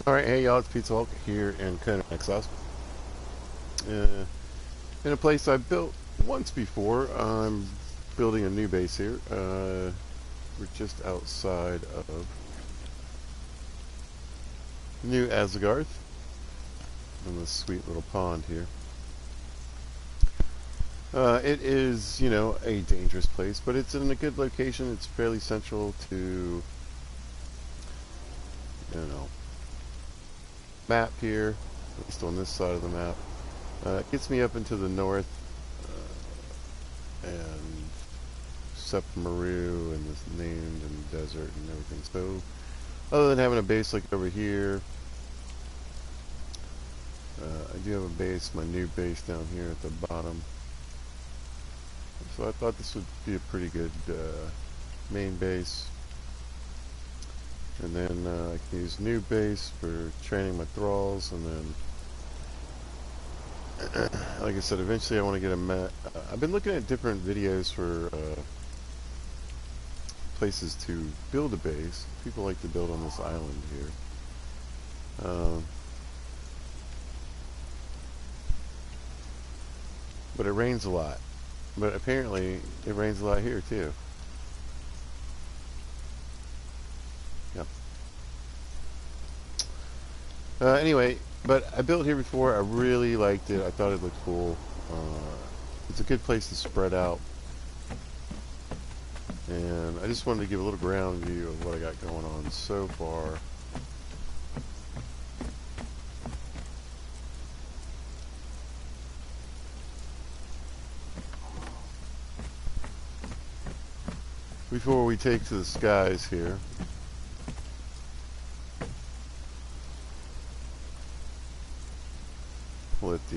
Alright, hey y'all, it's Pizza Hulk here in Conan Exiles. Uh, in a place I built once before. I'm building a new base here. We're just outside of New Asgarth in this sweet little pond here. It is, a dangerous place, but it's in a good location. It's fairly central to, map here, at least on this side of the map. It gets me up into the north and Sepmaru and this named and desert and everything. So, other than having a base like over here, I do have a base, my new base down here at the bottom. So I thought this would be a pretty good main base. And then I can use new base for training my thralls, and then like I said, eventually I want to get a map. I've been looking at different videos for places to build a base. People like to build on this island here. But it rains a lot. But apparently it rains a lot here too. Yep. Anyway, but I built here before. I really liked it. I thought it looked cool. It's a good place to spread out. And I just wanted to give a little ground view of what I got going on so far. Before we take to the skies here. Let the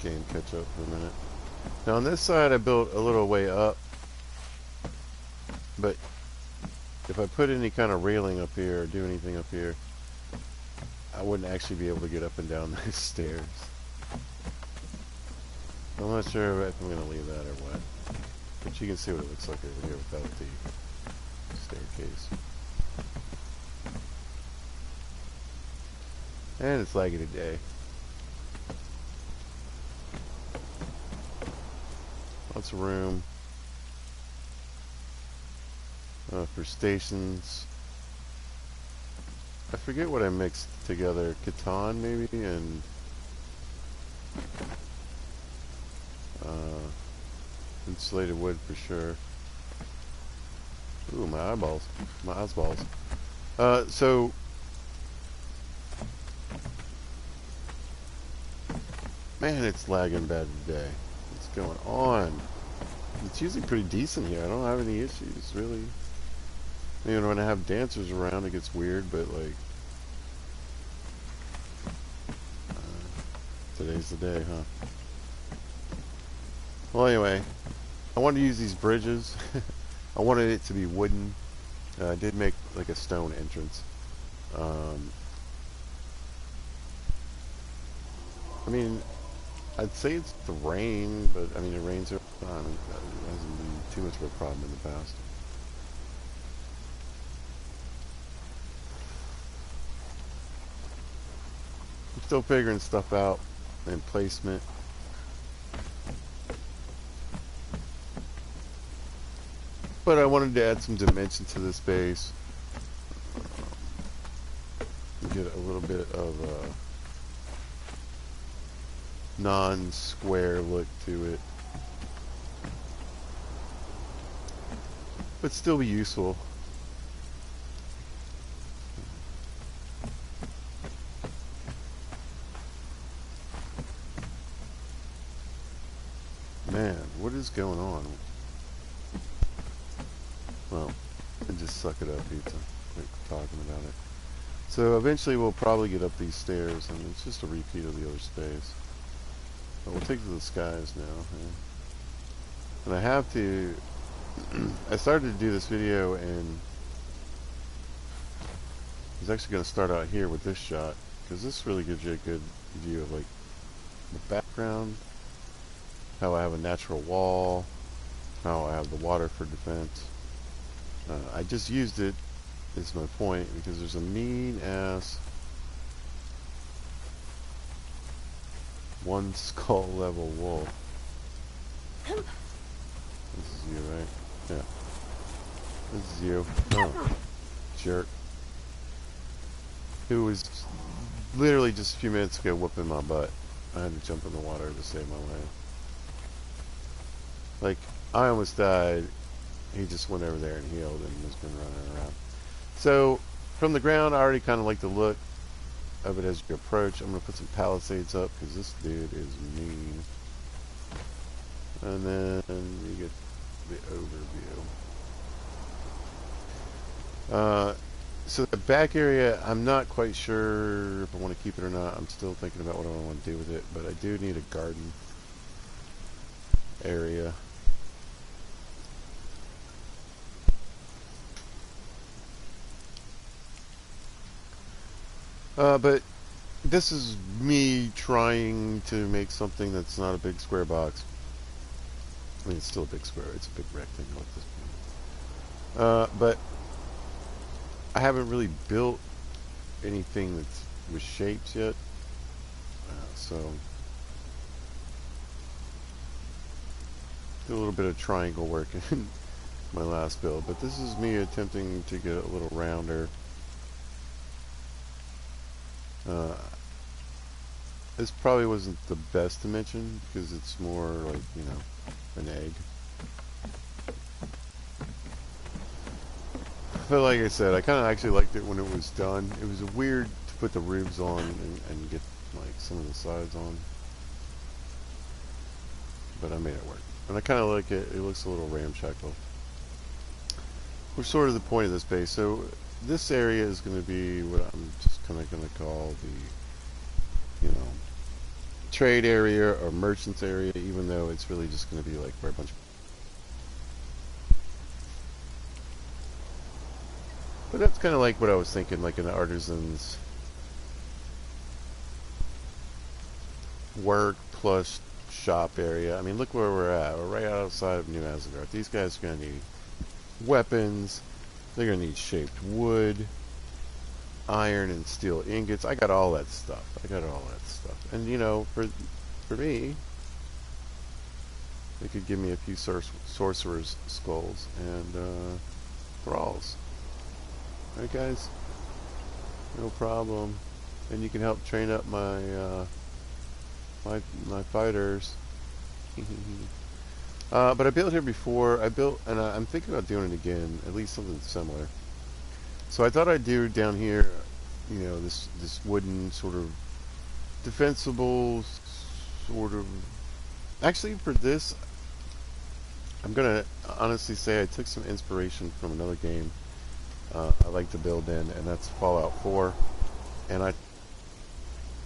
game catch up for a minute. Now on this side I built a little way up, but if I put any kind of railing up here or do anything up here, I wouldn't actually be able to get up and down those stairs. I'm not sure if I'm going to leave that or what, but you can see what it looks like over here without the staircase. And it's laggy today. Lots of room for stations. I forget what I mixed together. Catan maybe, and insulated wood for sure. Ooh, my eyeballs. My eyeballs. So man, it's lagging bad today. What's going on? It's usually pretty decent here. I don't have any issues, really. When I have dancers around, it gets weird, but like, today's the day, huh? Well, anyway, I wanted to use these bridges. I wanted it to be wooden. I did make like a stone entrance. I mean, I'd say it's the rain, but I mean, it rains every time. It hasn't been too much of a problem in the past. I'm still figuring stuff out and placement. But I wanted to add some dimension to this base. Get a little bit of a non-square look to it. But still be useful. Man, what is going on? Well, just suck it up, pizza. Quit talking about it. So eventually we'll probably get up these stairs, and it's just a repeat of the other space. But we'll take to the skies now. Okay? And I have to... I started to do this video, and I was actually going to start out here with this shot, because this really gives you a good view of like the background, how I have a natural wall, how I have the water for defense. I just used it, is my point, because there's a mean ass One skull level wolf. This is you, right? Yeah. This is you. Oh, jerk. Who was literally just a few minutes ago whooping my butt. I had to jump in the water to save my life. Like, I almost died. He just went over there and healed and has been running around. So, from the ground, I already kind of like the look of it as you approach. I'm going to put some palisades up because this dude is mean. And then you get the overview. So the back area, I'm not quite sure if I want to keep it or not. I'm still thinking about what I want to do with it, but I do need a garden area. But this is me trying to make something that's not a big square box. I mean, it's still a big square. It's a big rectangle at this point. But I haven't really built anything that's with shapes yet. So did a little bit of triangle work in my last build. But this is me attempting to get a little rounder. This probably wasn't the best dimension because it's more like, you know, an egg. But like I said, I kind of actually liked it when it was done. It was weird to put the roofs on and get like some of the sides on. But I made it work. And I kind of like it. It looks a little ramshackle. We're sort of the point of this base. So this area is going to be what I'm just kind of going to call the, you know, trade area or merchants area, even though it's really just going to be like for a bunch of... But that's kind of like what I was thinking, like an artisan's work plus shop area. I mean, look where we're at. We're right outside of New Asgard. These guys are going to need weapons. They're going to need shaped wood, iron and steel ingots. I got all that stuff. And, you know, for me, they could give me a few sorcerer's skulls and thralls. Alright, guys? No problem. And you can help train up my my fighters. But I built here before. And I'm thinking about doing it again, at least something similar. So I thought I'd do down here, you know, this wooden sort of defensible sort of... Actually, for this, I'm gonna honestly say I took some inspiration from another game I like to build in, and that's Fallout 4. And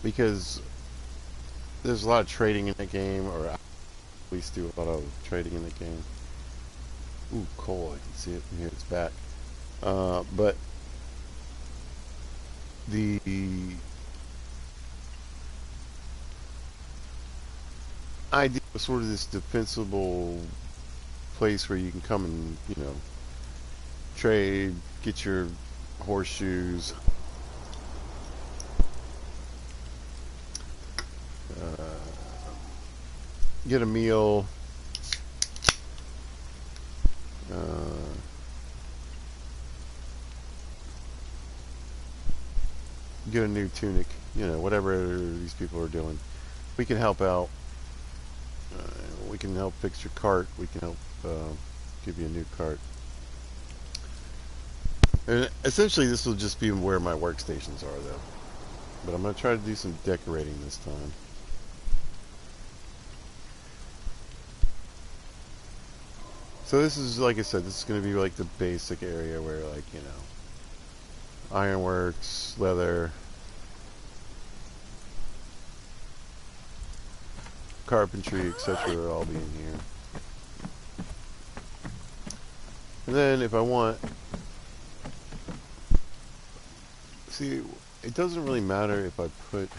because there's a lot of trading in the game, or I at least do a lot of trading in the game. Ooh, coal, I can see it from here, it's back. But the idea of sort of this defensible place where you can come and, you know, trade, get your horseshoes, get a meal, get a new tunic, you know, whatever these people are doing. We can help out. We can help fix your cart. We can help give you a new cart. And essentially this will just be where my workstations are, though. But I'm going to try to do some decorating this time. So this is, like I said, this is going to be like the basic area where, like, you know, ironworks, leather, carpentry, etc. will all be in here. And then if I want... See, it doesn't really matter if I put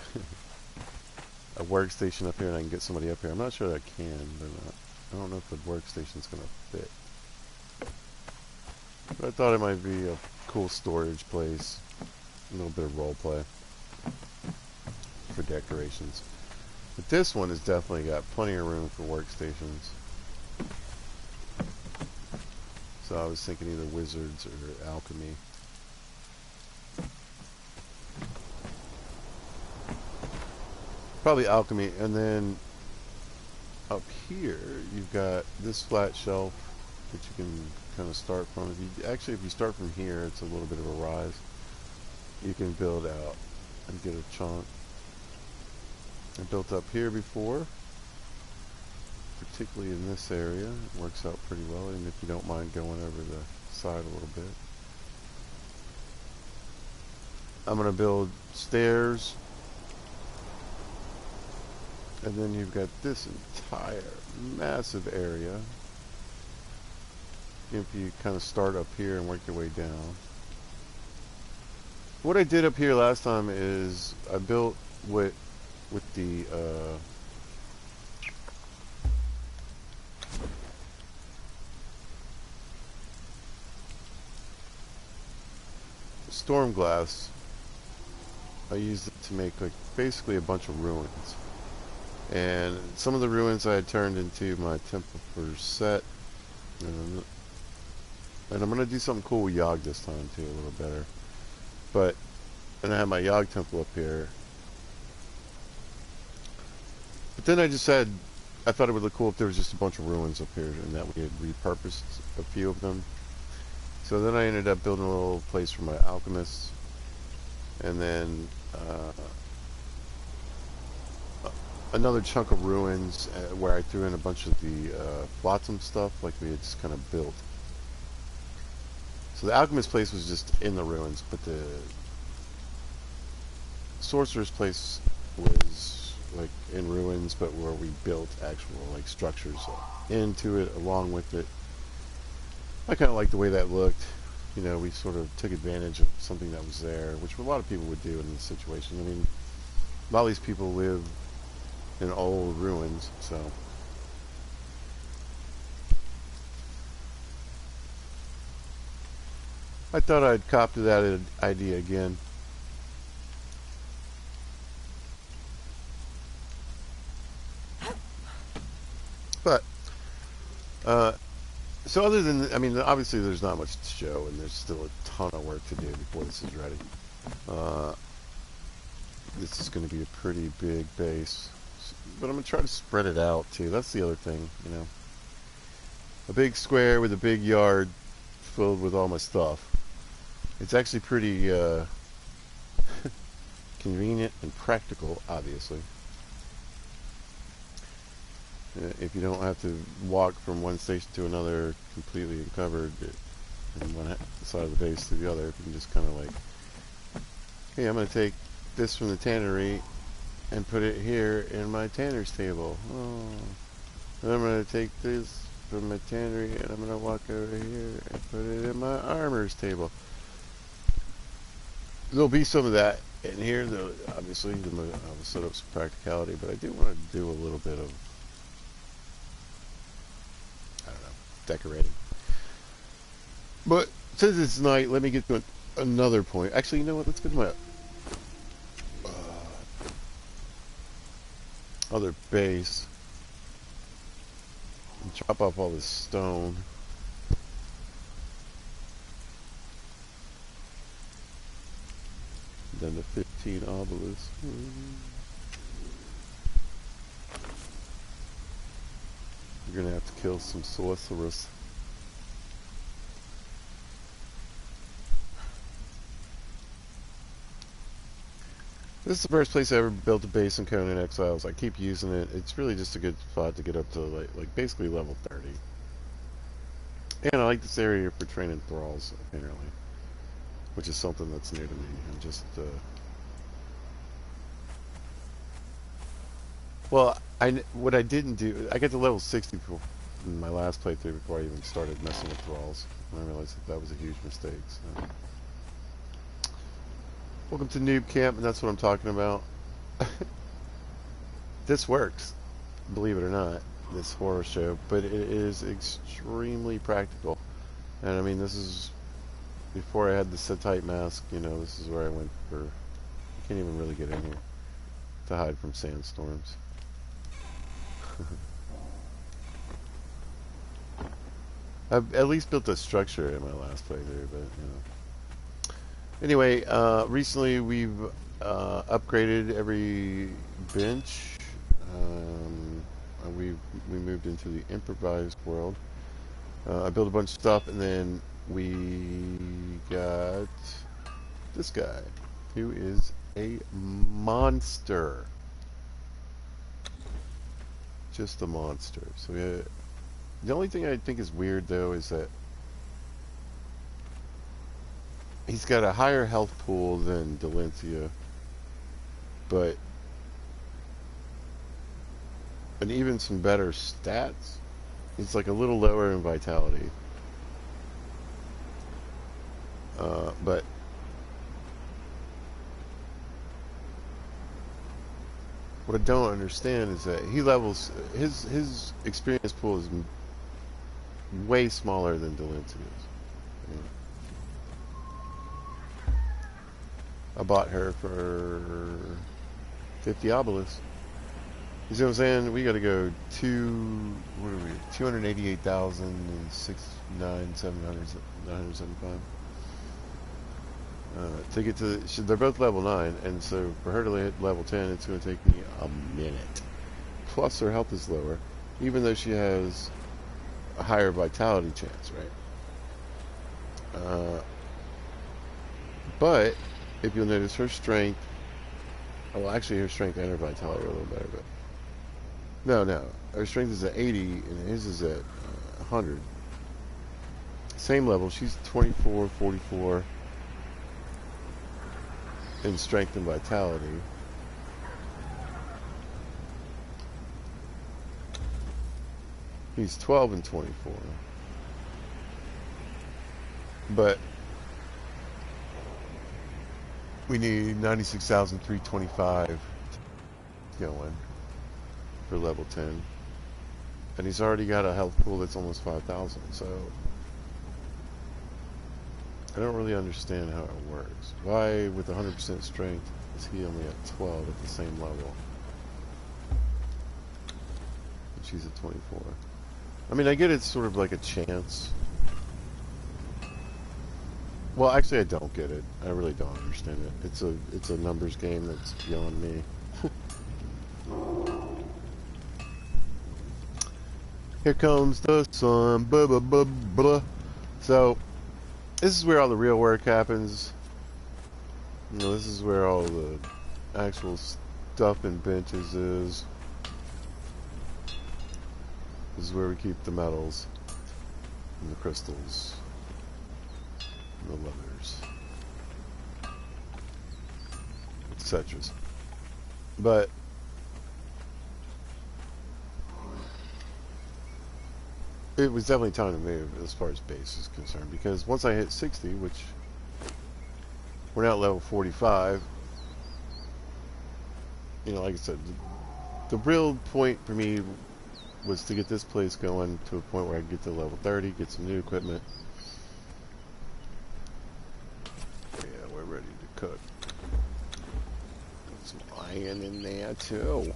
a workstation up here and I can get somebody up here. I'm not sure that I can, but I don't know if the workstation's going to fit. But I thought it might be a cool storage place. A little bit of role play for decorations. But this one has definitely got plenty of room for workstations. So I was thinking either wizards or alchemy. Probably alchemy, and then up here you've got this flat shelf that you can kind of start from. If you start from here, it's a little bit of a rise. You can build out and get a chunk. I built up here before, particularly in this area. It works out pretty well, and if you don't mind going over the side a little bit. I'm going to build stairs, and then you've got this entire massive area. If you kind of start up here and work your way down. What I did up here last time is I built with the storm glass. I used it to make like basically a bunch of ruins, and some of the ruins I had turned into my temple for set, and I'm gonna do something cool with Yogg this time too, a little better. But and I have my Yogg temple up here. But then I thought it would look cool if there was just a bunch of ruins up here, and that we had repurposed a few of them. So then I ended up building a little place for my alchemists, and then another chunk of ruins where I threw in a bunch of the flotsam stuff like we had just kind of built. So the alchemist place was just in the ruins, but the sorcerer's place was like in ruins, but where we built actual like structures into it along with it. I kind of like the way that looked. You know, we sort of took advantage of something that was there, which a lot of people would do in this situation. I mean, a lot of these people live in old ruins, so. I thought I'd cop to that idea again. But, so other than, I mean, obviously there's not much to show, and there's still a ton of work to do before this is ready. This is going to be a pretty big base, but I'm going to try to spread it out too. That's the other thing, you know. A big square with a big yard filled with all my stuff. It's actually pretty convenient and practical, obviously. If you don't have to walk from one station to another completely uncovered from one side of the base to the other, if you can just kind of like, hey, I'm going to take this from the tannery and put it here in my tanner's table. Oh. And I'm going to take this from my tannery and I'm going to walk over here and put it in my armor's table. There'll be some of that in here, though. Obviously, I will set up some practicality, but I do want to do a little bit of, I don't know, decorating. But since it's night, let me get to another point. Actually, you know what? Let's get to my other base and chop off all this stone. Then the 15 obelisks. You're gonna have to kill some sorcerers. This is the first place I ever built a base in Conan Exiles. I keep using it. It's really just a good spot to get up to like basically level 30. And I like this area for training thralls, apparently. Which is something that's new to me. I'm just, well, what I didn't do, I got to level 60 in my last playthrough before I even started messing with thralls. And I realized that was a huge mistake. So. Welcome to Noob Camp, and that's what I'm talking about. This works, believe it or not, this horror show, but it is extremely practical. And I mean, this is before I had the set-type mask, you know, this is where I went for, you can't even really get in here to hide from sandstorms. I've at least built a structure in my last playthrough, but you know. Anyway, recently we've upgraded every bench. We moved into the improvised world. I built a bunch of stuff, and then we got this guy, who is a monster. Just a monster. So the only thing I think is weird, though, is that he's got a higher health pool than Delencia, but and even some better stats. He's like a little lower in vitality, but what I don't understand is that he levels his experience pool is way smaller than Delencia's. Yeah. I bought her for 50 obelisks. You see what I'm saying? We got to go what are we? 288,069,775 to get to. They're both level 9, and so for her to hit level 10, it's going to take me a minute. Plus, her health is lower, even though she has a higher vitality chance, right? But if you'll notice, her strength. Well, actually, her strength and her vitality are a little better, but. No, her strength is at 80, and his is at 100. Same level. She's 24, 44 in strength and vitality. He's 12 and 24. But we need 96,325 going for level 10, and he's already got a health pool that's almost 5,000, so I don't really understand how it works. Why with 100% strength is he only at 12 at the same level and she's at 24? I mean, I get it's sort of like a chance. Well, actually I don't get it. I really don't understand it. It's a numbers game that's beyond me. Here comes the sun, blah, blah, blah, blah. So, this is where all the real work happens. You know, this is where all the actual stuff in benches is. This is where we keep the metals, and the crystals, and the leathers, etc. But it was definitely time to move as far as base is concerned, because once I hit 60, which we're now at level 45, you know, like I said, the real point for me was to get this place going to a point where I could get to level 30, get some new equipment. Yeah, we're ready to cook. Put some iron in there too.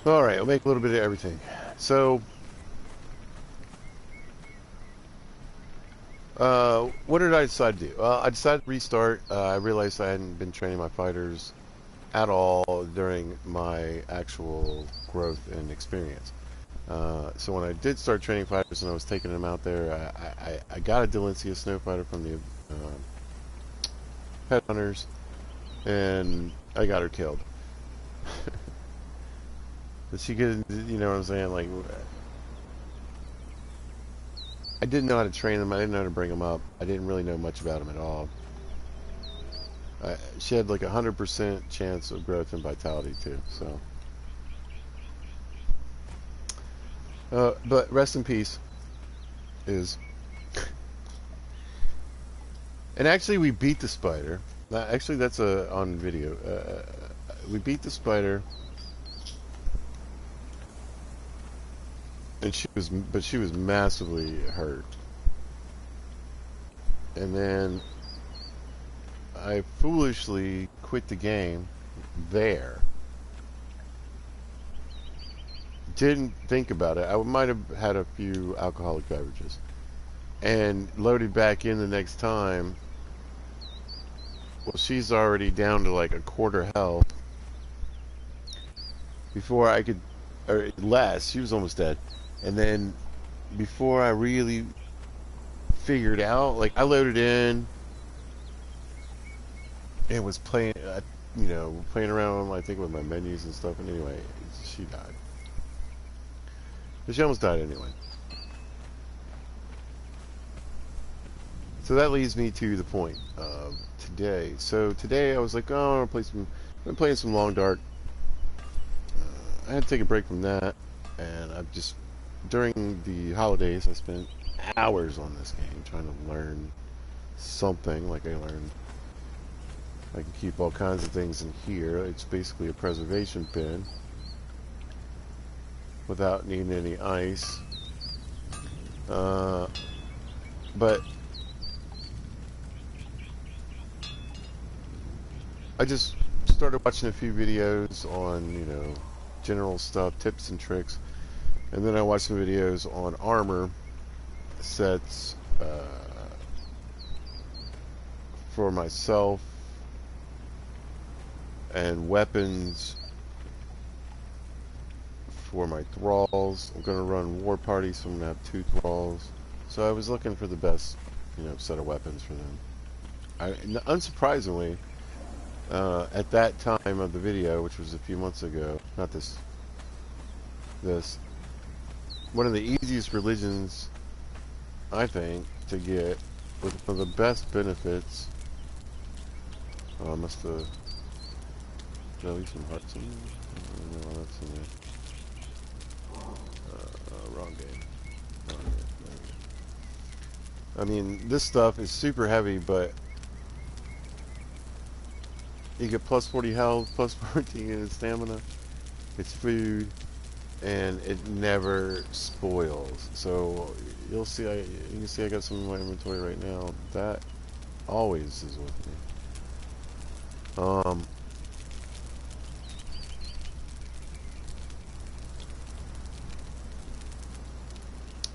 Alright, I'll make a little bit of everything. So, what did I decide to do? I decided to restart. I realized I hadn't been training my fighters at all during my actual growth and experience. So when I did start training fighters and I was taking them out there, I got a Delencia snow fighter from the pet hunters, and I got her killed. But she could, you know what I'm saying? Like, I didn't know how to train them. I didn't know how to bring them up. I didn't really know much about them at all. She had like 100% chance of growth and vitality too. So, but rest in peace. And actually, we beat the spider. Actually, that's on video. We beat the spider, and she was massively hurt. And then I foolishly quit the game there. Didn't think about it. I might have had a few alcoholic beverages and loaded back in the next time. Well, she's already down to like a quarter health before I could, or less. She was almost dead. And then before I really figured out, like I loaded in and was playing, playing around, I think, with my menus and stuff. And anyway, she died. But she almost died anyway. So that leads me to the point of today. So today I was like, oh, I've been playing some Long Dark. I had to take a break from that, and I've just, during the holidays, I spent hours on this game trying to learn something. Like I can keep all kinds of things in here. It's basically a preservation bin without needing any ice. But I just started watching a few videos on, general stuff, tips and tricks. And then I watched some videos on armor sets for myself and weapons for my thralls. I'm going to run war parties, so I'm going to have 2 thralls. So I was looking for the best, set of weapons for them. Unsurprisingly, at that time of the video, which was a few months ago, not this, one of the easiest religions, I think, to get, with one of the best benefits. Oh, I must have, did I leave some hearts in there? I don't know why that's in there. Wrong game. I mean, this stuff is super heavy, but you get plus 40 health, plus 14 in stamina. It's food, and it never spoils. So you'll see. You can see I got some in my inventory right now. That always is with me.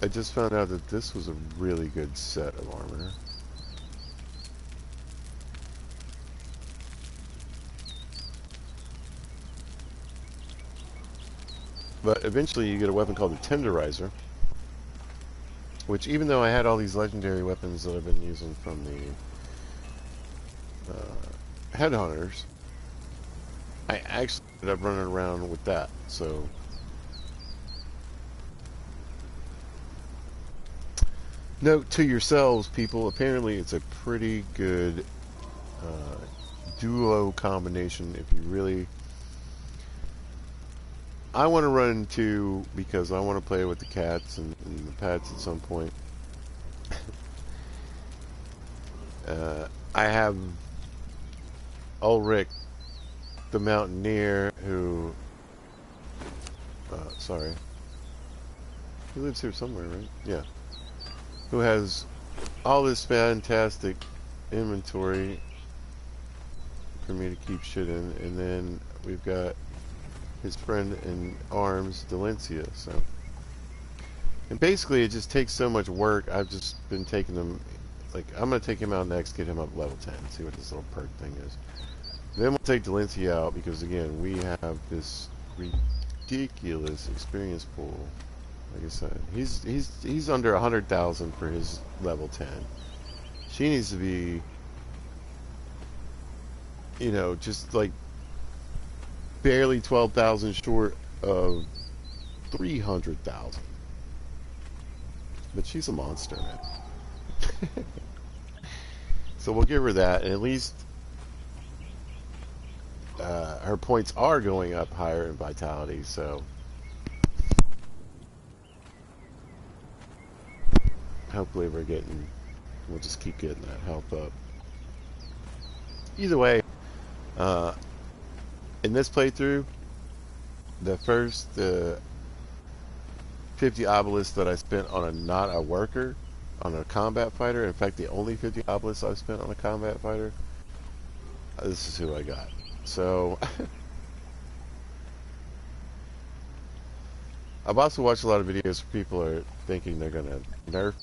I just found out that this was a really good set of armor. But eventually you get a weapon called the Tenderizer, which, even though I had all these legendary weapons that I've been using from the headhunters, I actually ended up running around with that. So note to yourselves, people, apparently it's a pretty good duo combination if you really... I want to run 2 because I want to play with the cats and the pets at some point. I have Ulrich, the Mountaineer, who... sorry. He lives here somewhere, right? Yeah. Who has all this fantastic inventory for me to keep shit in. And then we've got his friend in arms, Delencia. So, and basically it just takes so much work. I've just been taking them, like, I'm going to take him out next, get him up level 10, see what this little perk thing is. Then we'll take Delencia out because, again, we have this ridiculous experience pool. Like I said, he's under 100,000 for his level 10. She needs to be, just like barely 12,000 short of 300,000. But she's a monster, man. So we'll give her that, and at least her points are going up higher in vitality. So hopefully we'll just keep getting that health up. Either way, uh, in this playthrough, the first 50 obelisks that I spent on a not a worker, on a combat fighter. In fact, the only 50 obelisks I've spent on a combat fighter. This is who I got. So I've also watched a lot of videos where people are thinking they're gonna nerf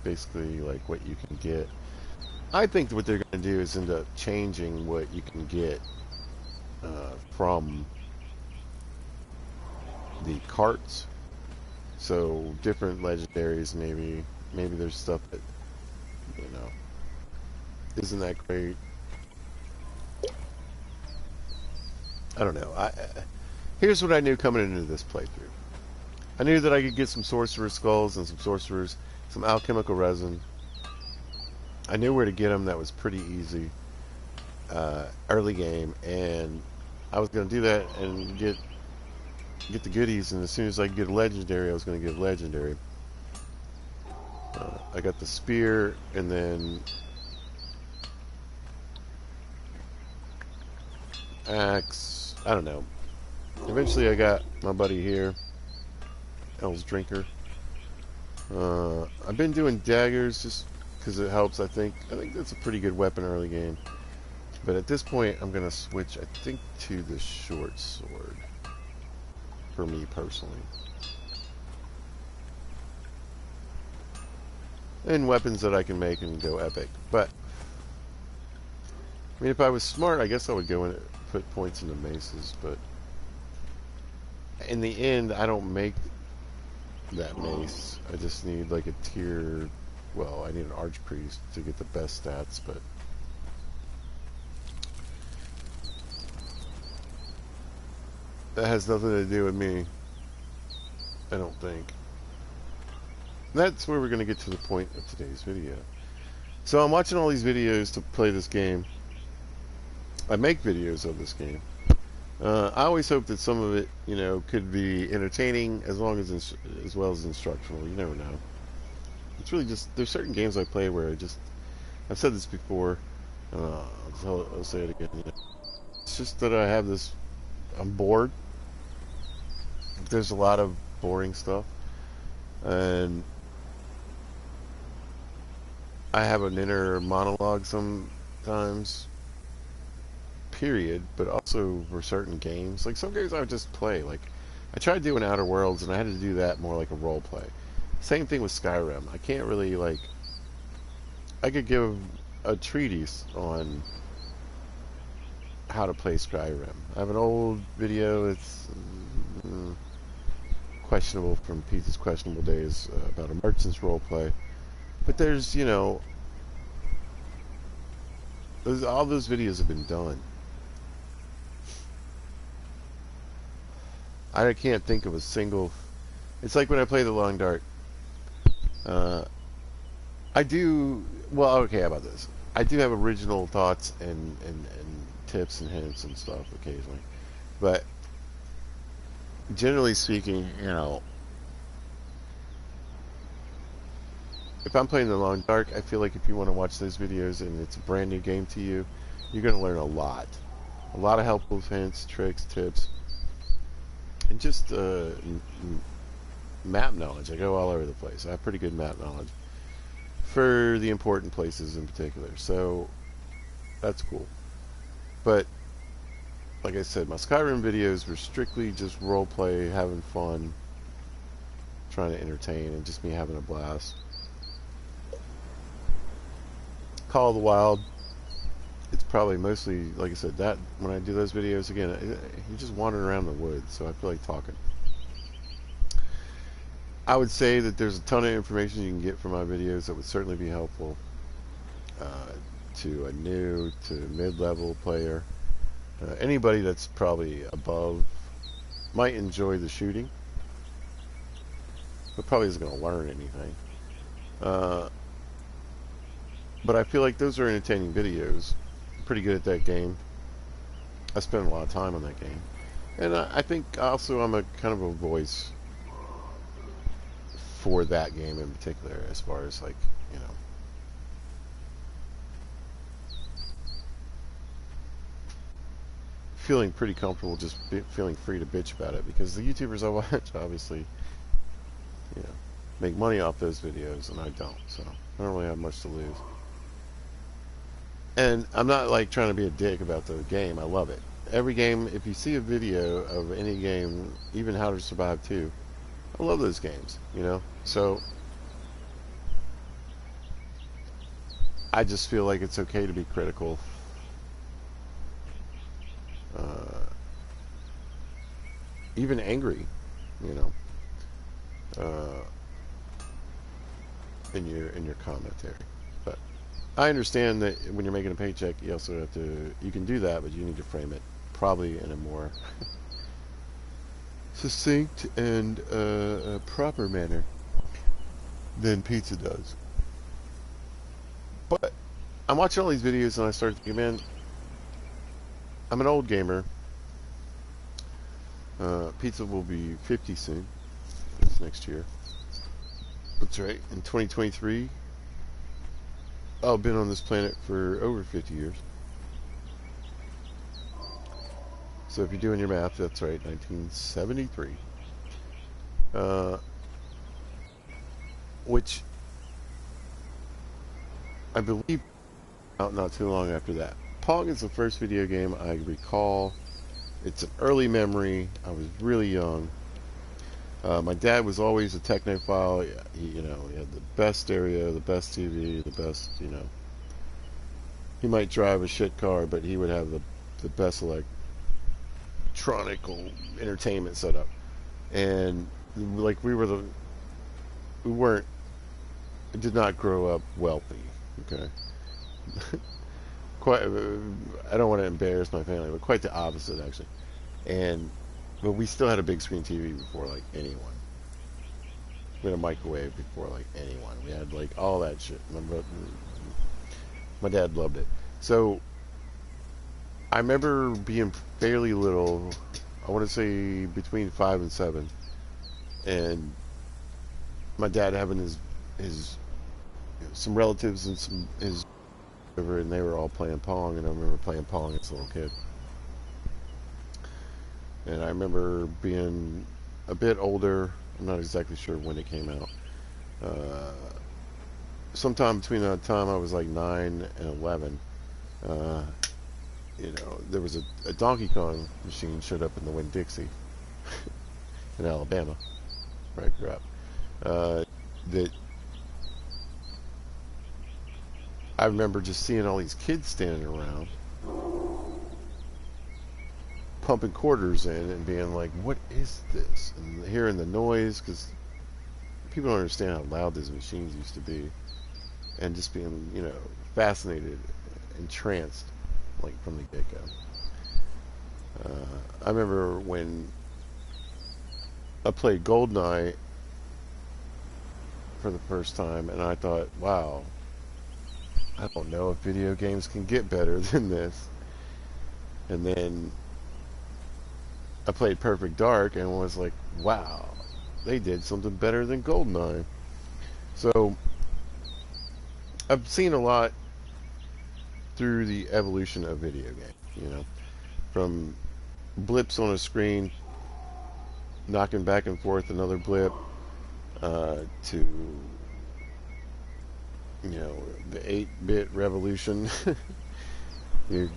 basically like what you can get. I think what they're gonna do is end up changing what you can get from the carts. So different legendaries, maybe there's stuff that you know isn't that great. I don't know. Here's what I knew coming into this playthrough. I knew that I could get some sorcerer skulls and some sorcerers, some alchemical resin. I knew where to get them. That was pretty easy early game, and I was going to do that and get the goodies. And as soon as I could get a legendary, I was going to get a legendary. I got the spear, and then axe. I don't know. Eventually, I got my buddy here, El's Drinker. I've been doing daggers just because it helps. I think that's a pretty good weapon early game. But at this point, I'm gonna switch. I think to the short sword for me personally. And weapons that I can make and go epic. But I mean, if I was smart, I guess I would go and put points into maces. But in the end, I don't make that mace. I just need like a tier. Well, I need an archpriest to get the best stats, but that has nothing to do with me. I don't think. That's where we're going to get to the point of today's video. So I'm watching all these videos to play this game. I make videos of this game. I always hope that some of it, you know, could be entertaining as well as instructional. You never know. It's really just, there's certain games I play where I've said this before, I'll say it again. You know, it's just that I'm bored. There's a lot of boring stuff, and I have an inner monologue sometimes. Period, but also for certain games. Like some games I would just play. Like I tried doing Outer Worlds and I had to do that more like a role play. Same thing with Skyrim. I can't really like. I could give a treatise on how to play Skyrim. I have an old video. It's questionable from Pete's questionable days about a merchant's role play. But there's all those videos have been done. I can't think of a single. It's like when I play the Long Dark. I do well. Okay, how about this? I do have original thoughts and tips and hints and stuff occasionally, but generally speaking, if I'm playing the Long Dark, I feel like if you want to watch those videos and it's a brand new game to you, you're going to learn a lot of helpful hints, tricks, tips. And just map knowledge. I go all over the place. I have pretty good map knowledge for the important places in particular. So that's cool. But like I said, my Skyrim videos were strictly just role play, having fun, trying to entertain, and just me having a blast. Call of the Wild. It's probably mostly, like I said, that when I do those videos again, you're just wandering around the woods, so I feel like talking. I would say that there's a ton of information you can get from my videos that would certainly be helpful to a new to mid-level player. Anybody that's probably above might enjoy the shooting, but probably isn't going to learn anything. But I feel like those are entertaining videos. Pretty good at that game. I spend a lot of time on that game, and I think also I'm a kind of a voice for that game in particular, as far as like feeling pretty comfortable just feeling free to bitch about it, because the YouTubers I watch obviously, you know, make money off those videos, and I don't, so I don't really have much to lose. And I'm not like trying to be a dick about the game. I love it. Every game, if you see a video of any game, even How to Survive 2, I love those games, you know? So I just feel like it's okay to be critical. Uh, Even angry, you know, in your commentary. But I understand that when you're making a paycheck, you also have to, you can do that, but you need to frame it probably in a more succinct and proper manner than pizza does. But I'm watching all these videos and I start thinking, man, I'm an old gamer. Pizza will be 50 soon. It's next year. That's right. In 2023, I've been on this planet for over 50 years. So if you're doing your math, that's right, 1973. Which I believe out not too long after that. Pong is the first video game I recall. It's an early memory. I was really young. My dad was always a technophile. He had the best stereo, the best TV, the best, He might drive a shit car, but he would have the best electronic entertainment setup. And like we did not grow up wealthy. Okay. Quite. I don't want to embarrass my family, but quite the opposite actually. But we still had a big screen TV before like anyone. We had a microwave before like anyone. We had like all that shit. My dad loved it. So I remember being fairly little. I want to say between 5 and 7, and my dad having his some relatives and his over, and they were all playing Pong, and I remember playing Pong as a little kid. And I remember being a bit older. I'm not exactly sure when it came out. Sometime between the time I was like 9 and 11, there was a Donkey Kong machine showed up in the Winn-Dixie in Alabama, where I grew up. That I remember just seeing all these kids standing around pumping quarters in and being like, what is this? And hearing the noise, because people don't understand how loud these machines used to be, and just being, fascinated, entranced, like from the get-go. I remember when I played GoldenEye for the first time, and I thought, wow, I don't know if video games can get better than this. And then I played Perfect Dark and was like, wow, they did something better than GoldenEye. So I've seen a lot through the evolution of video games, from blips on a screen, knocking back and forth another blip, to the 8-bit revolution, your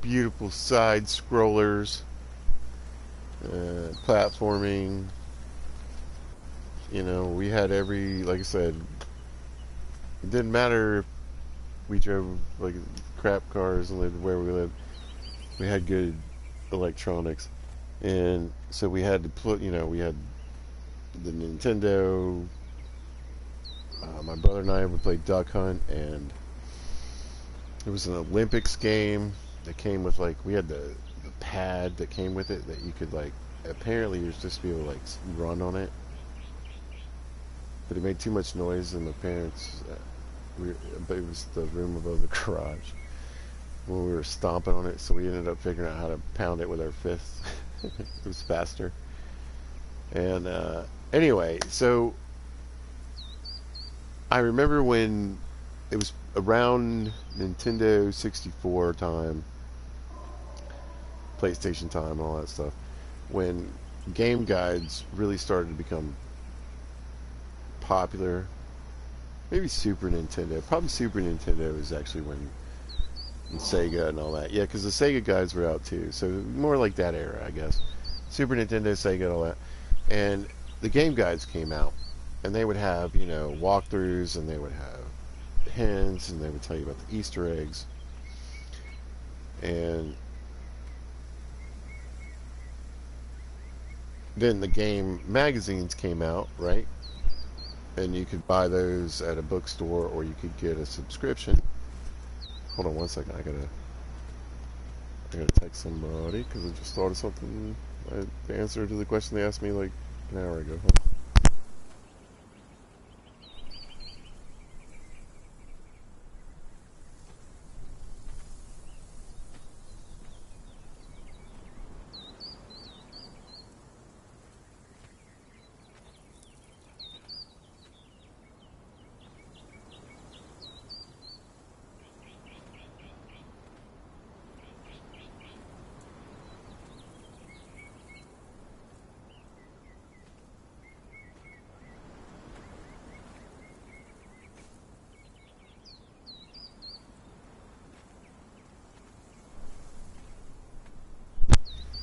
beautiful side scrollers, platforming. We had like I said, it didn't matter if we drove like crap cars and lived where we lived. We had good electronics, and so we had to put, we had the Nintendo. My brother and I would play Duck Hunt, and there was an Olympics game that came with we had the pad that came with it that you could apparently you're supposed to be able to run on it, but it made too much noise, and the parents but it was the room above the garage when we were stomping on it, so we ended up figuring out how to pound it with our fists. It was faster. And anyway, so I remember when it was around Nintendo 64 time, PlayStation Time and all that stuff, when game guides really started to become popular. Maybe Super Nintendo. Probably Super Nintendo is actually when and Sega and all that. Yeah, because the Sega guides were out too. So more like that era, I guess. Super Nintendo, Sega, and all that. And the game guides came out. And they would have, you know, walkthroughs, and they would have hints, and they would tell you about the Easter eggs. And then the game magazines came out, right? And you could buy those at a bookstore, or you could get a subscription. Hold on one second. I gotta text somebody because I just thought of something. The answer to the question they asked me like an hour ago. Hold on.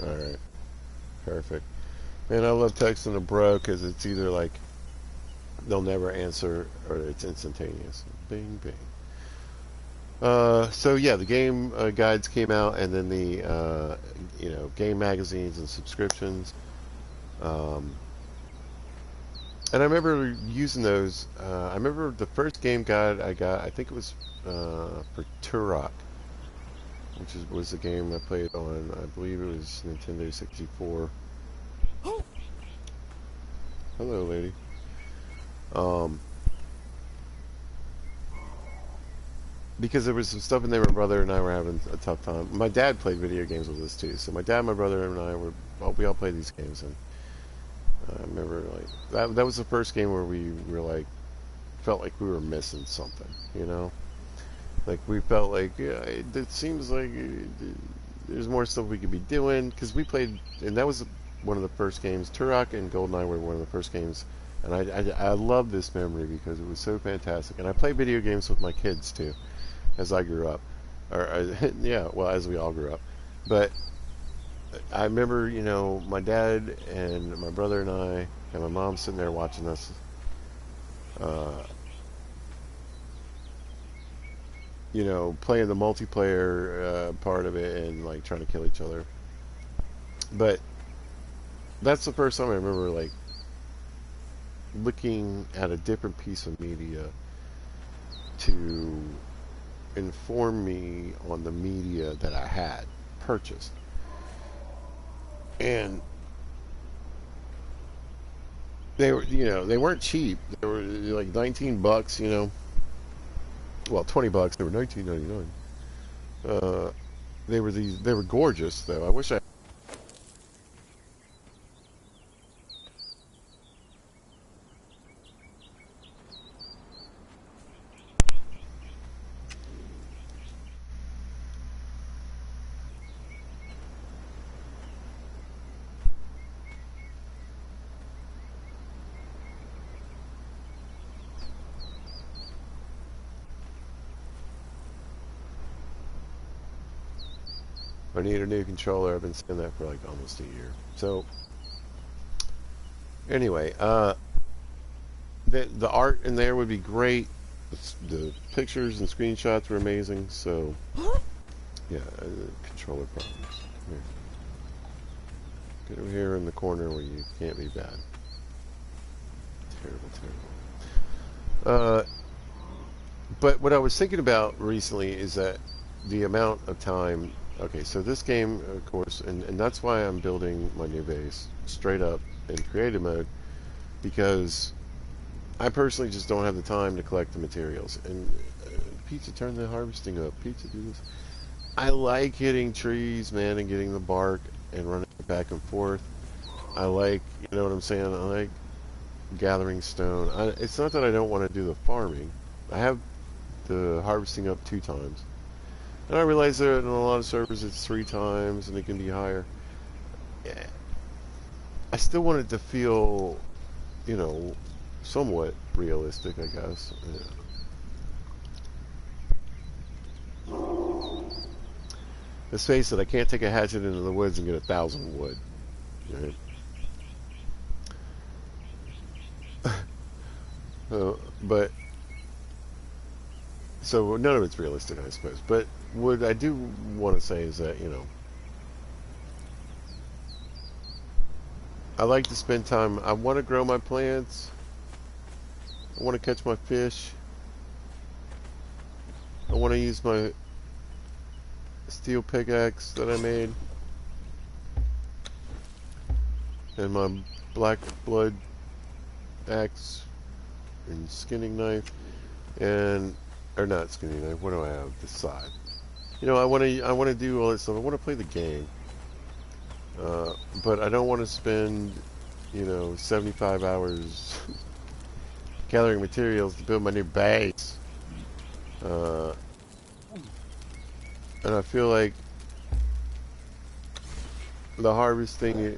All right, perfect. Man, I love texting a bro because it's either like they'll never answer or it's instantaneous. Bing, bing. So yeah, the game guides came out, and then the you know, game magazines and subscriptions. Um, and I remember using those. I remember the first game guide I got. I think it was for Turok, which was the game I played on. I believe it was Nintendo 64. Hello, lady. Um, because there was some stuff in there. My brother and I were having a tough time. My dad played video games with us too. So my dad, my brother, and I we all played these games, and I remember like that was the first game where we were like felt like we were missing something, you know. Like we felt like, yeah, it seems like there's more stuff we could be doing because we played, and that was one of the first games. Turok and GoldenEye were one of the first games, and I love this memory because it was so fantastic. And I played video games with my kids too, as I grew up, yeah, well, as we all grew up. But I remember, you know, my dad and my brother and I and my mom sitting there watching us. Uh, you know, playing the multiplayer part of it and like trying to kill each other. But that's the first time I remember like looking at a different piece of media to inform me on the media that I had purchased. And they were, you know, they weren't cheap. They were like $19, you know. Well, $20. They were $19.99. They were gorgeous though. I wish I need a new controller. I've been saying that for like almost a year. So anyway, the art in there would be great. The pictures and screenshots were amazing. So yeah, controller problems. Here. Get over here in the corner where you can't be bad. Terrible, terrible. But what I was thinking about recently is that the amount of time. Okay, so this game, of course, and that's why I'm building my new base straight up in creative mode, because I personally just don't have the time to collect the materials. And Pizza, turn the harvesting up. Pizza, do this. I like hitting trees, man, and getting the bark and running it back and forth. I like, you know what I'm saying? I like gathering stone. It's not that I don't want to do the farming. I have the harvesting up 2 times. And I realize that in a lot of servers it's 3 times and it can be higher. Yeah. I still want it to feel, you know, somewhat realistic, I guess. Yeah. Let's face it, I can't take a hatchet into the woods and get 1,000 wood. Right? But so none of it's realistic, I suppose. But what I do want to say is that, you know, I like to spend time. I want to grow my plants. I want to catch my fish. I want to use my steel pickaxe that I made and my black blood axe and skinning knife and or not skinning knife. What do I have? This side. You know, I want to do all this stuff. I want to play the game, but I don't want to spend, you know, 75 hours gathering materials to build my new base. And I feel like the harvesting,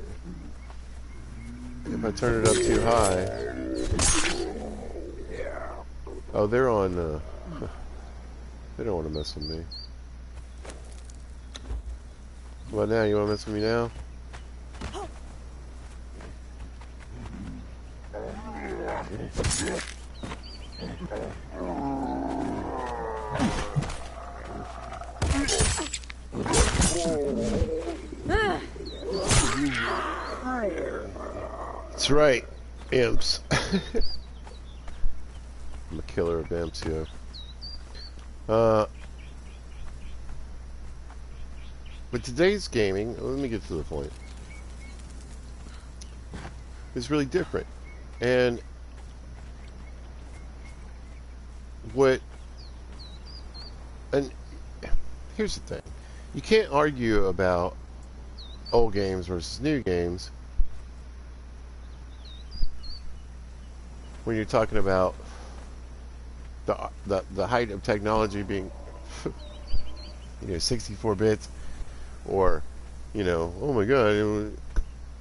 if I turn it up too high, oh, they're on, they don't want to mess with me. What now? You want to mess with me now? That's right, imps. I'm a killer of imps, yeah. But today's gaming, let me get to the point, is really different. And here's the thing. You can't argue about old games versus new games when you're talking about the height of technology being, you know, 64 bits, or, you know, oh my god,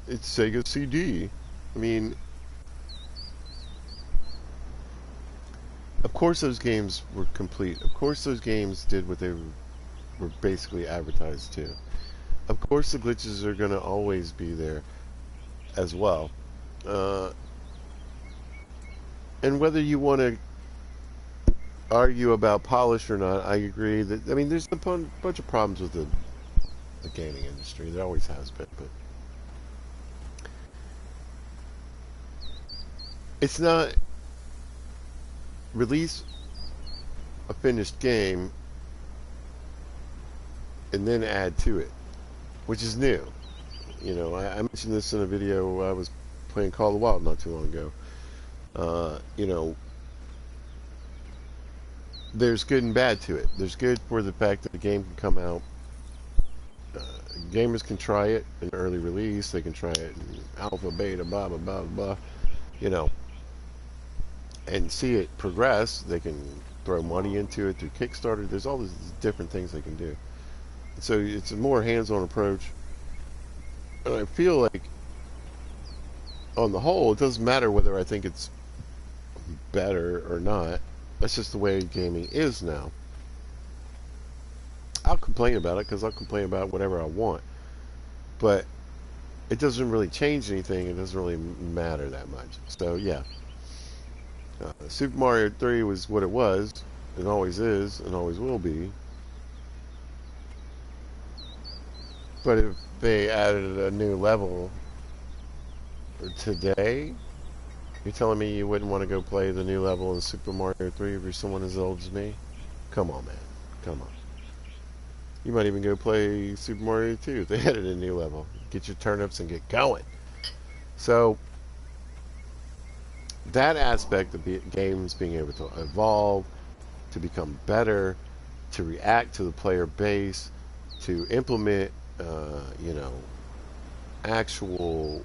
it's Sega CD. I mean, of course those games were complete. Of course those games did what they were basically advertised to. Of course the glitches are going to always be there as well. And whether you want to argue about polish or not, I agree that, I mean, there's a bunch of problems with the gaming industry. There always has been, but it's not release a finished game and then add to it, which is new. You know, I mentioned this in a video. I was playing Call of the Wild not too long ago. You know, there's good and bad to it. There's good for the fact that the game can come out. Gamers can try it in early release. They can try it in alpha, beta, blah, blah, blah, blah. You know, and see it progress. They can throw money into it through Kickstarter. There's all these different things they can do. So it's a more hands-on approach. And I feel like, on the whole, it doesn't matter whether I think it's better or not. That's just the way gaming is now. I'll complain about it because I'll complain about whatever I want. But it doesn't really change anything. It doesn't really matter that much. So, yeah. Super Mario 3 was what it was. It always is and always will be. But if they added a new level today, you're telling me you wouldn't want to go play the new level in Super Mario 3 if you're someone as old as me? Come on, man. Come on. You might even go play Super Mario 2 if they added a new level. Get your turnips and get going. So, that aspect of games being able to evolve, to become better, to react to the player base, to implement, you know, actual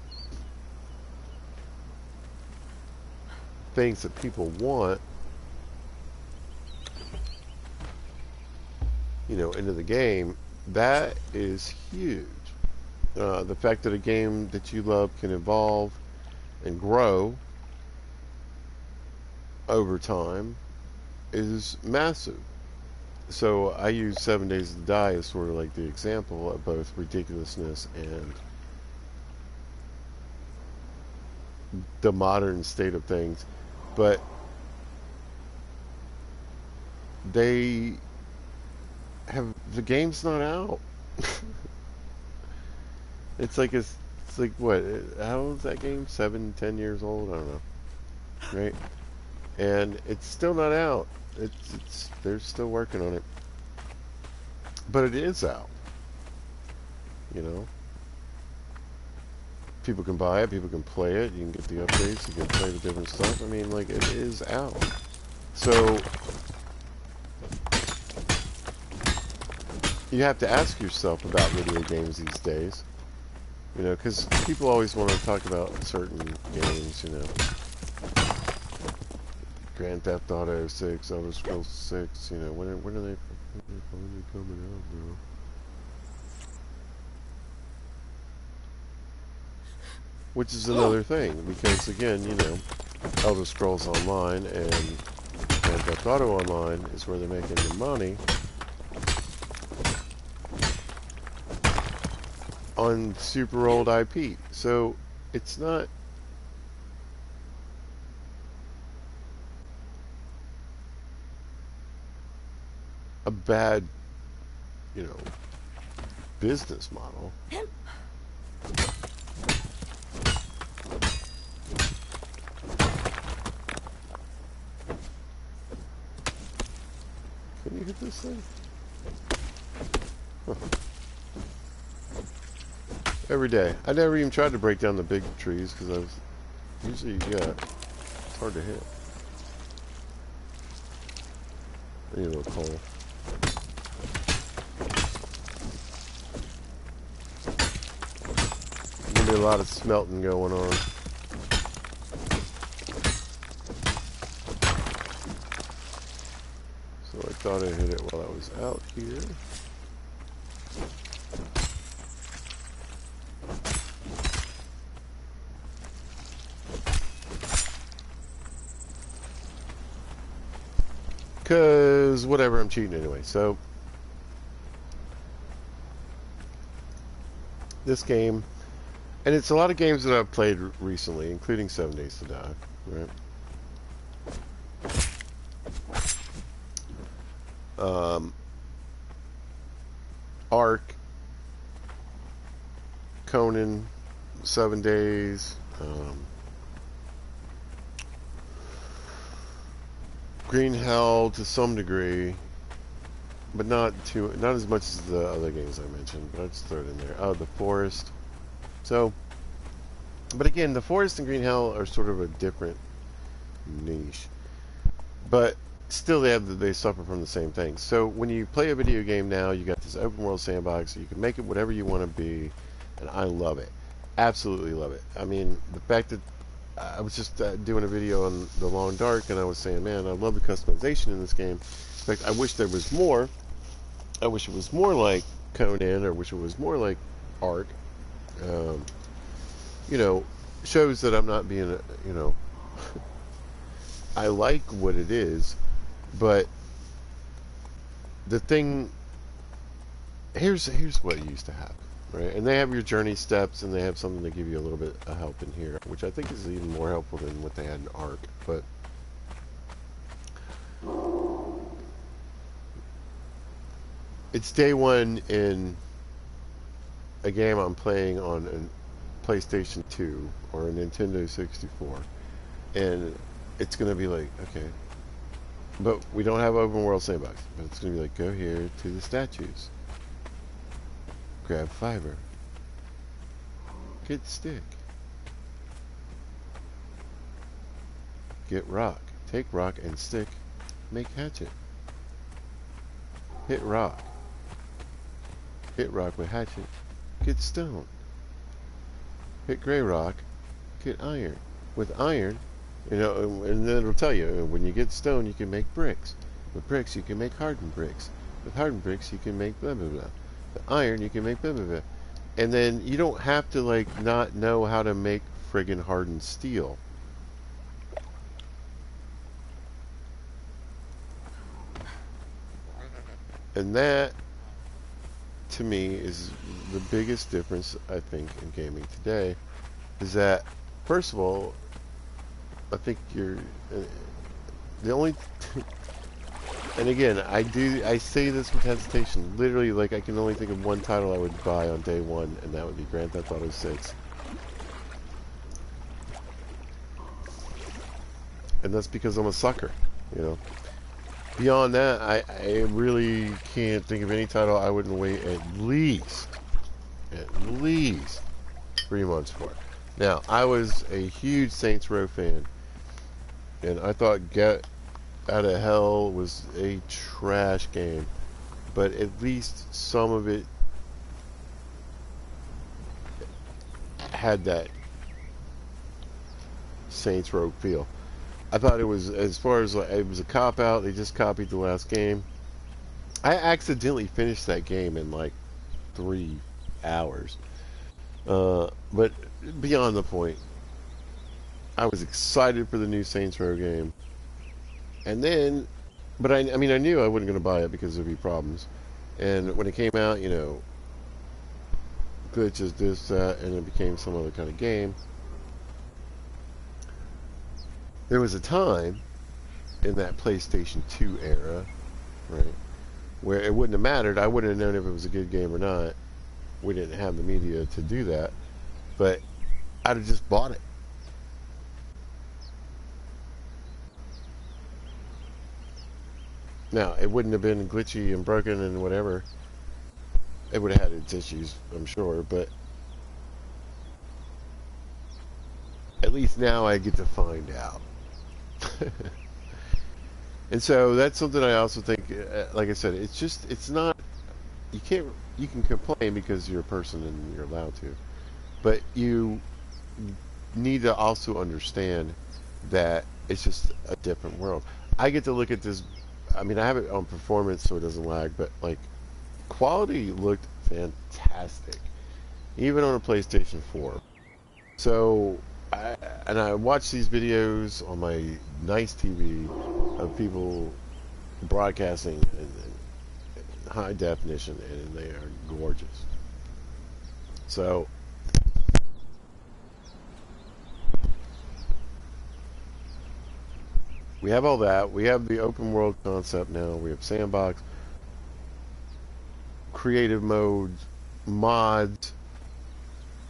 things that people want, into the game, that is huge. The fact that a game that you love can evolve and grow over time is massive. So I use 7 Days to Die as sort of like the example of both ridiculousness and the modern state of things. But they the game's not out. It's like what? How old is that game? 7, 10 years old? I don't know. Right? And it's still not out. It's they're still working on it, but it is out. You know, people can buy it, people can play it. You can get the updates, you can play the different stuff. I mean, like it is out. So you have to ask yourself about video games these days. Because people always want to talk about certain games. Grand Theft Auto 6, Elder Scrolls 6, when are they finally coming out, bro? Which is another thing, because again, Elder Scrolls Online and Grand Theft Auto Online is where they're making the money on super old IP. So it's not a bad, business model. Can you hit this thing? Huh. Every day. I never even tried to break down the big trees because usually, it's hard to hit. I need a little coal. There's gonna be a lot of smelting going on. So I thought I hit it while I was out here. Because whatever, I'm cheating anyway. So this game, and it's a lot of games that I've played recently, including 7 Days to Die, right? Ark, Conan, 7 Days, Green Hell to some degree, but not as much as the other games I mentioned, but I'll just throw it in there. Oh, The Forest. So, but again, The Forest and Green Hell are sort of a different niche, but still they suffer from the same thing. So when you play a video game now, you got this open world sandbox, so you can make it whatever you want to be, and I love it. Absolutely love it. I mean, the fact that I was just doing a video on The Long Dark, and I was saying, man, I love the customization in this game. In fact, I wish there was more. I wish it was more like Conan, or wish it was more like Ark. Shows that I'm not being, I like what it is, but the thing, here's what used to happen. Right, and they have your journey steps, and they have something to give you a little bit of help in here, which I think is even more helpful than what they had in Ark. But it's day one in a game I'm playing on a PlayStation 2 or a Nintendo 64, and it's gonna be like, okay, but we don't have open world sandbox, but it's gonna be like, go here to the statues. Grab fiber. Get stick. Get rock. Take rock and stick. Make hatchet. Hit rock. Hit rock with hatchet. Get stone. Hit gray rock. Get iron. With iron, and then it'll tell you, when you get stone, you can make bricks. With bricks, you can make hardened bricks. With hardened bricks, you can make blah blah blah. With iron, you can make blah blah blah. And then you don't have to like not know how to make friggin' hardened steel. And that, to me, is the biggest difference I think in gaming today. Is that, first of all, I think you're the only. And again, I say this with hesitation. Literally, like, I can only think of one title I would buy on day one, and that would be Grand Theft Auto 6. And that's because I'm a sucker, you know. Beyond that, I really can't think of any title I wouldn't wait at least 3 months for. Now, I was a huge Saints Row fan, and I thought Get Out of Hell was a trash game, but at least some of it had that Saints Row feel. I thought it was, as far as like, it was a cop out. They just copied the last game. I accidentally finished that game in like 3 hours. But beyond the point, I was excited for the new Saints Row game. And then, but I mean, I knew I wasn't going to buy it because there'd be problems. And when it came out, you know, glitches, this, that, and it became some other kind of game. There was a time in that PlayStation 2 era, right, where it wouldn't have mattered. I wouldn't have known if it was a good game or not. We didn't have the media to do that, but I'd have just bought it. Now, it wouldn't have been glitchy and broken and whatever. It would have had its issues, I'm sure, but at least now I get to find out. And so that's something I also think, like I said, it's not, you can complain because you're a person and you're allowed to, but you need to also understand that it's just a different world. I get to look at this, I mean, I have it on performance so it doesn't lag, but like, quality looked fantastic, even on a PlayStation 4. So, I watch these videos on my nice TV of people broadcasting in high definition, and they are gorgeous. So, we have all that. We have the open world concept now. We have sandbox, creative modes, mods,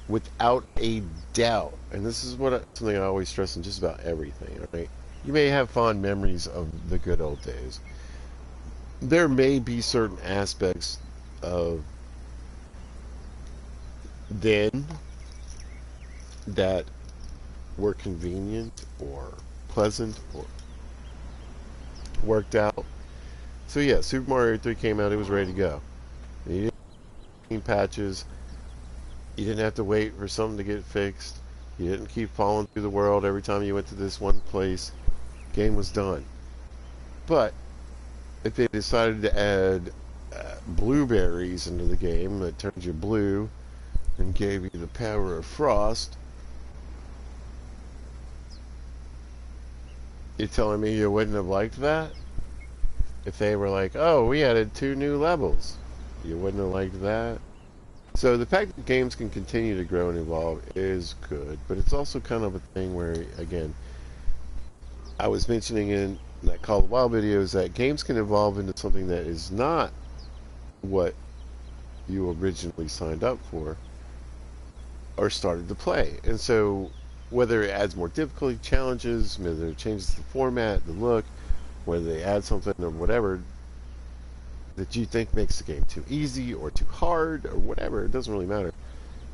without a doubt. And this is something I always stress in just about everything, right? You may have fond memories of the good old days. There may be certain aspects of then that were convenient or pleasant or worked out. So yeah, Super Mario 3 came out, it was ready to go. You didn't need patches. You didn't have to wait for something to get fixed. You didn't keep falling through the world every time you went to this one place. Game was done. But if they decided to add blueberries into the game that turned you blue and gave you the power of frost, you're telling me you wouldn't have liked that? If they were like, oh, we added 2 new levels, you wouldn't have liked that? So the fact that games can continue to grow and evolve is good, but it's also kind of a thing where, again, I was mentioning in that Call of the Wild videos that games can evolve into something that is not what you originally signed up for or started to play. And so whether it adds more difficulty, challenges, whether it changes the format, the look, whether they add something or whatever that you think makes the game too easy or too hard or whatever, it doesn't really matter.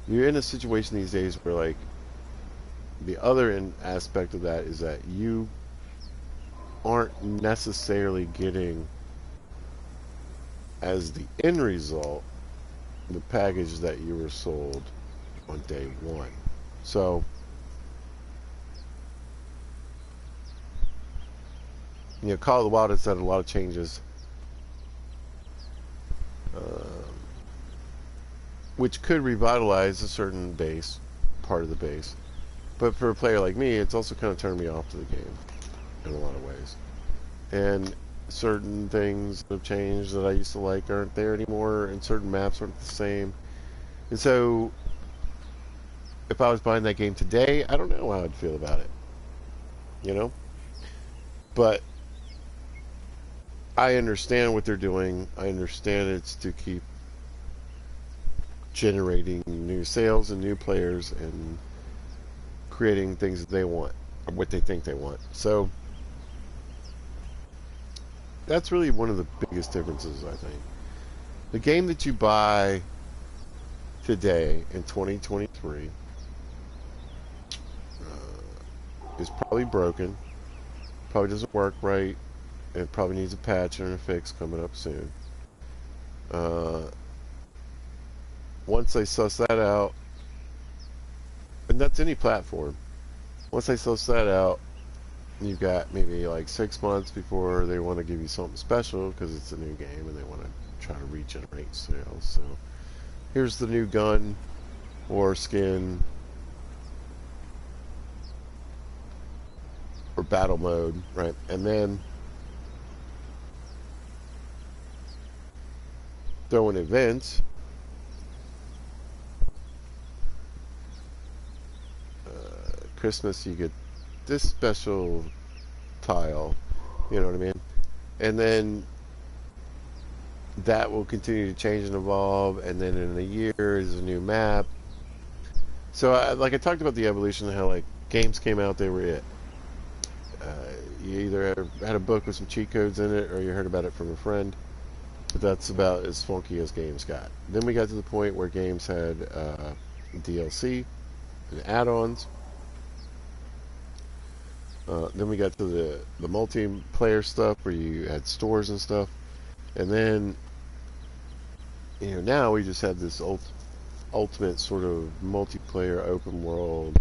You're in a situation these days where, like, the other aspect of that is that you aren't necessarily getting as the end result the package that you were sold on day one. So you know, Call of the Wild has had a lot of changes which could revitalize a certain base, part of the base. But for a player like me, it's also kind of turned me off to the game in a lot of ways. And certain things have changed that I used to like aren't there anymore, and certain maps aren't the same. And so, if I was buying that game today, I don't know how I'd feel about it. You know? But I understand what they're doing. I understand it's to keep generating new sales and new players and creating things that they want, or what they think they want. So that's really one of the biggest differences, I think. The game that you buy today in 2023 is probably broken, probably doesn't work right, and it probably needs a patch and a fix coming up soon. Once they suss that out, and that's any platform, once they suss that out, you've got maybe like 6 months before they want to give you something special because it's a new game and they want to try to regenerate sales. So here's the new gun or skin or battle mode, right? And then throw in events. Christmas, you get this special tile, you know what I mean? And then that will continue to change and evolve, and then in a year is a new map. So I talked about the evolution of how like games came out, they were it. You either had a book with some cheat codes in it or you heard about it from a friend, but that's about as funky as games got. Then we got to the point where games had DLC and add-ons. Then we got to the multiplayer stuff where you had stores and stuff. And then, now we just have this ultimate sort of multiplayer open world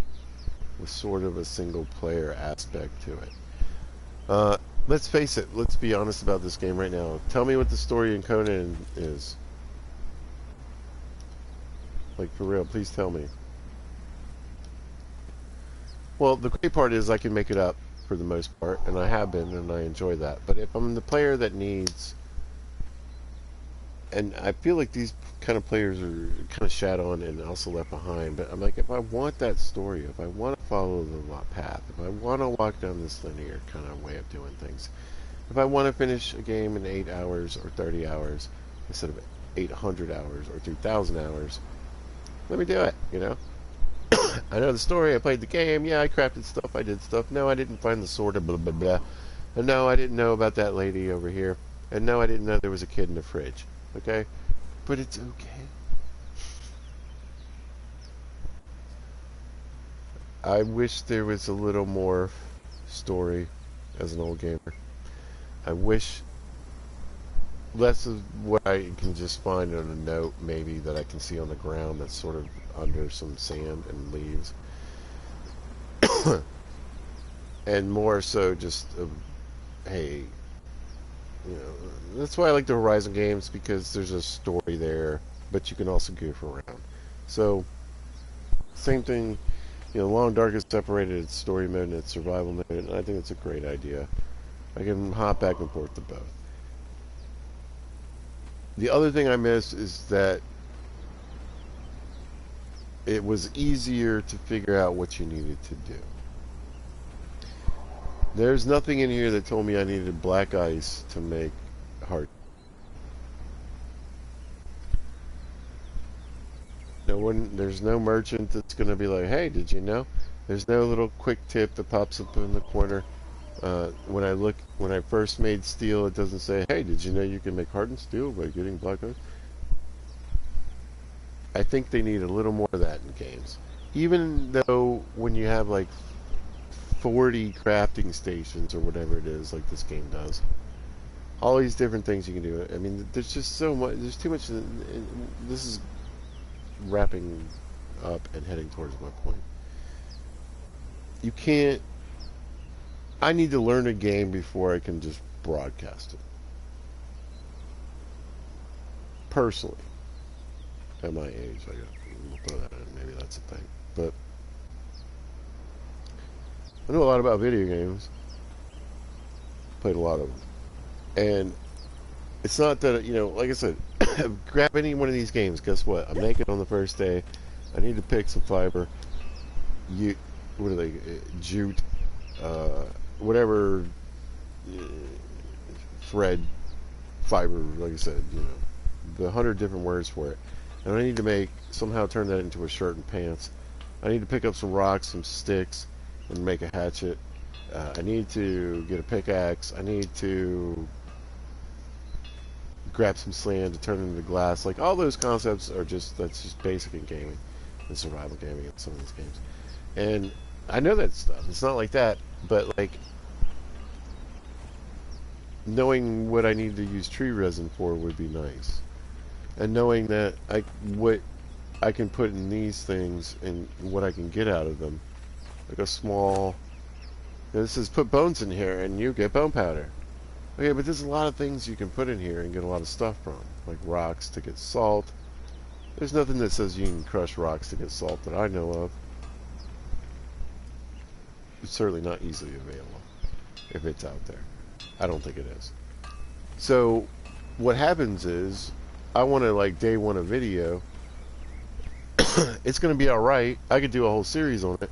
with sort of a single player aspect to it. Let's face it, let's be honest about this game right now. Tell me what the story in Conan is. Like, for real, please tell me. Well, the great part is I can make it up for the most part, and I have been, and I enjoy that. But if I'm the player that needs, and I feel like these kind of players are kind of shat on and also left behind, but I'm like, if I want that story, if I want to follow the path, if I want to walk down this linear kind of way of doing things, if I want to finish a game in 8 hours or 30 hours instead of 800 hours or 2,000 hours, let me do it, I know the story, I played the game, yeah, I crafted stuff, I did stuff. No, I didn't find the sword, blah, blah, blah. And no, I didn't know about that lady over here. And no, I didn't know there was a kid in the fridge. Okay? But it's okay. I wish there was a little more story as an old gamer. I wish less of what I can just find on a note, maybe, that I can see on the ground that's sort of under some sand and leaves. And more so just, hey, that's why I like the Horizon games, because there's a story there, but you can also goof around. So, same thing, Long Dark is separated its story mode and its survival mode, and I think it's a great idea. I can hop back and forth to both. The other thing I miss is that it was easier to figure out what you needed to do. There's nothing in here that told me I needed black ice to make heart. There's no merchant that's going to be like, hey, did you know? There's no little quick tip that pops up in the corner. When I first made steel, it doesn't say, hey, did you know you can make hardened steel by getting black ice? I think they need a little more of that in games. Even though when you have like 40 crafting stations or whatever it is, like this game does, all these different things you can do. I mean, there's just so much, there's too much. This is wrapping up and heading towards my point. You can't, I need to learn a game before I can just broadcast it. Personally. At my age, we'll throw that in. Maybe that's a thing. But I know a lot about video games. Played a lot of them. And it's not that, like I said, grab any one of these games. Guess what? I'm naked on the first day. I need to pick some fiber. What are they? Jute. Whatever thread, fiber, like I said, the 100 different words for it. And I need to somehow turn that into a shirt and pants. I need to pick up some rocks, some sticks, and make a hatchet. I need to get a pickaxe. I need to grab some sand to turn into glass. Like, all those concepts that's just basic in gaming, in survival gaming, in some of these games. And I know that stuff. It's not like that, but like, knowing what I need to use tree resin for would be nice. And knowing that what I can put in these things and what I can get out of them. Like a small... This is put bones in here and you get bone powder. Okay, but there's a lot of things you can put in here and get a lot of stuff from. Like rocks to get salt. There's nothing that says you can crush rocks to get salt that I know of. It's certainly not easily available if it's out there. I don't think it is. So what happens is, I want to like day one a video. It's going to be alright. I could do a whole series on it.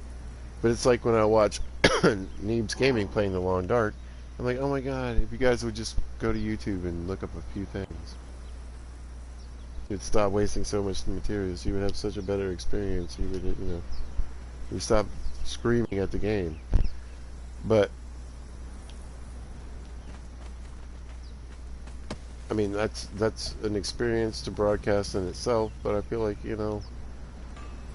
But it's like when I watch Noob's Gaming playing the Long Dark. I'm like, oh my god, if you guys would just go to YouTube and look up a few things. You'd stop wasting so much materials. You would have such a better experience. You would, you'd stop screaming at the game. But I mean, that's an experience to broadcast in itself, but I feel like,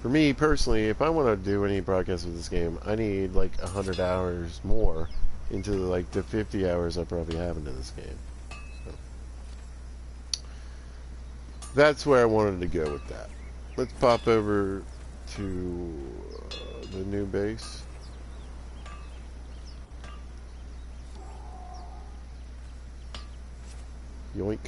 for me personally, if I want to do any broadcast of this game, I need like 100 hours more into like the 50 hours I probably have into this game. So that's where I wanted to go with that. Let's pop over to the new base. Yoink.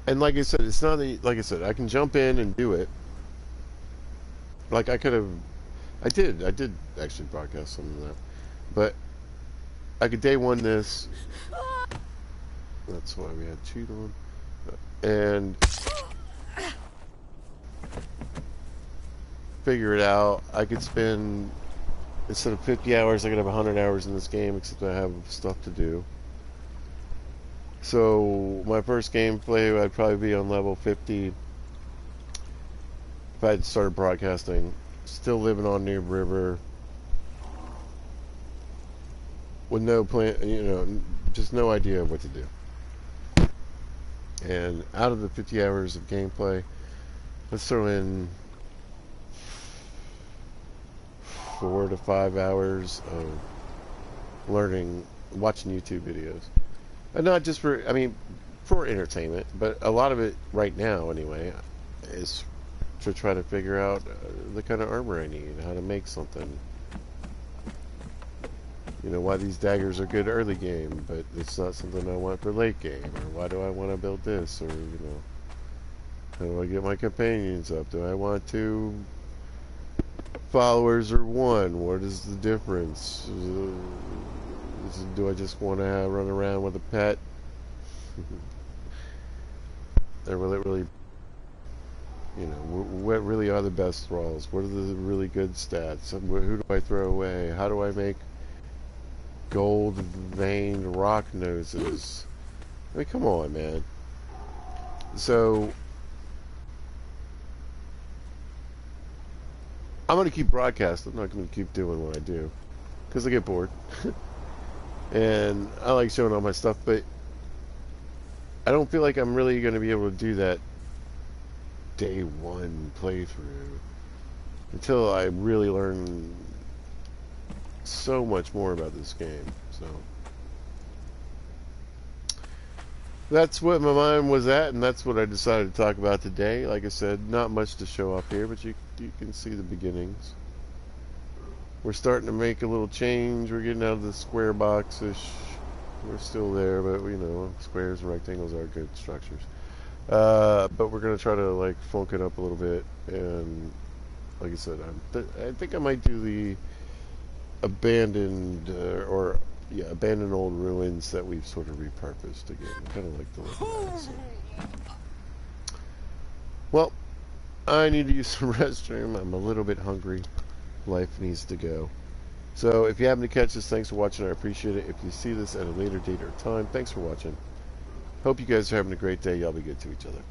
And like I said, it's not like I said, I can jump in and do it. Like I did actually broadcast some of that, but I could day one this. That's why we had cheat on, and figure it out. I could spend, instead of 50 hours, I could have 100 hours in this game, except I have stuff to do. So my first gameplay, I'd probably be on level 50 if I had started broadcasting. Still living on Noob River with no plan, just no idea of what to do. And out of the 50 hours of gameplay, let's throw in 4 to 5 hours of learning, watching YouTube videos. And not just for, for entertainment, but a lot of it right now anyway is to try to figure out the kind of armor I need, how to make something. Why these daggers are good early game, but it's not something I want for late game, or why do I want to build this, or, how do I get my companions up? Do I want 2 followers or 1? What is the difference? Do I just want to run around with a pet? Or will it really, what really are the best thralls? What are the really good stats? Who do I throw away? How do I make gold veined rock noses? Come on, man. So I'm going to keep broadcasting. I'm not going to keep doing what I do because I get bored. And I like showing all my stuff, but I don't feel like I'm really going to be able to do that day one playthrough until I really learn so much more about this game. So that's what my mind was at, and that's what I decided to talk about today. Like I said, not much to show off here, but you can see the beginnings. we're starting to make a little change. We're getting out of the square box-ish. We're still there, but you know, squares and rectangles are good structures. But we're gonna try to like funk it up a little bit, and like I said, I think I might do the abandoned abandoned old ruins that we've sort of repurposed again. I kind of like the look of that. So. Well, I need to use the restroom. I'm a little bit hungry. Life needs to go. So if you happen to catch this, thanks for watching. I appreciate it. If you see this at a later date or time, thanks for watching. Hope you guys are having a great day. Y'all be good to each other.